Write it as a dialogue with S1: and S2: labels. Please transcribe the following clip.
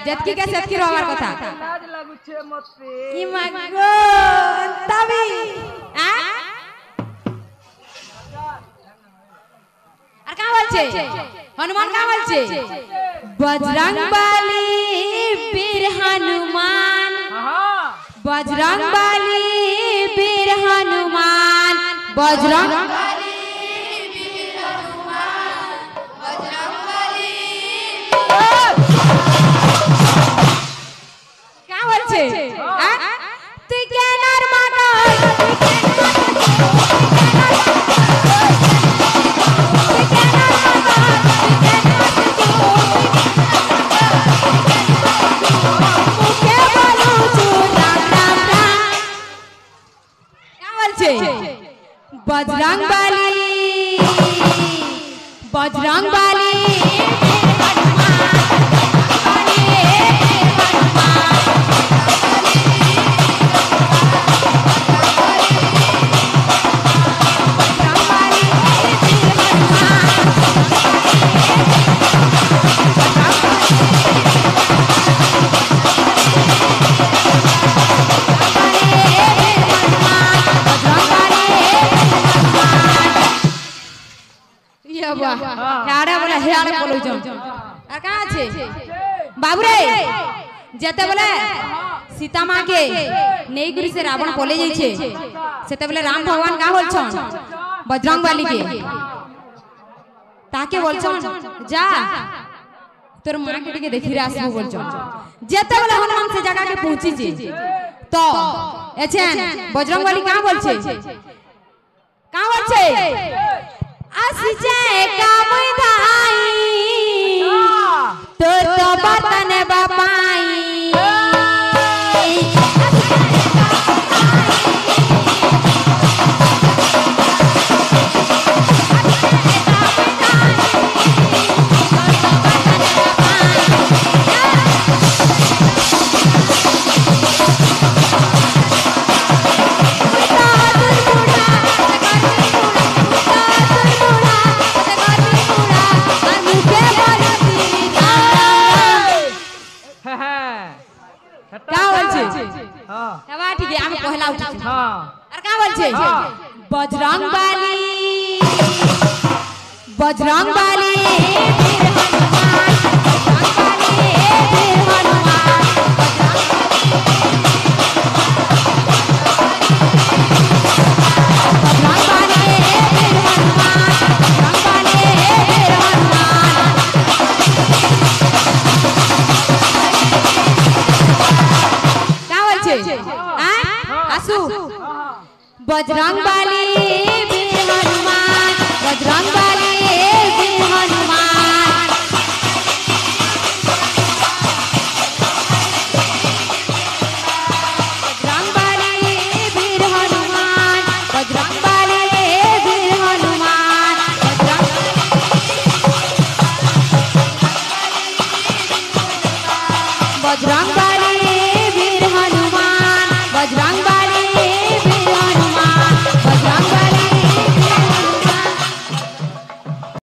S1: जतकी के सेतकी रोवार कथा
S2: लाज लागुछे मते
S1: ई मागो तभी आ আর কা বলছে হনুমান কা বলছে বজরংবলী বীর হনুমান বজরংবলী বীর হনুমান বজরংবলী বীর হনুমান বজরংবলী কা বলছে তুই কেন আর মাগো बजरंगबली बजरंगबली हेड़ा बोले हेड़ा बोलो जो আর কা আছে बाबू रे যেতে বলে सीता मां के নেই গুরি से रावण পলে যাইছে সেতে বলে राम भगवान का বলছন बजरंगबली के ताके বলছন जा তোর মা के টিকে দেখি রে আসবো বলছন যেতে বলে হনুমান से जगह के पहुंचीছে তো এছেন बजरंगबली का বলছে का বলছে আসিছে কামই ধাই তোর তো বতন বাপাই ठीक है আমি পহলা উঠছি আর কা বলছে বজরংবলী বজরংবলী বীর হনুমান বজরংবলী বীর হনুমান বজরংবলী বীর হনুমান বজরংবলী বীর হনুমান কা বলছে आसू बजरंगबली वीर हनुमान बजरंगबली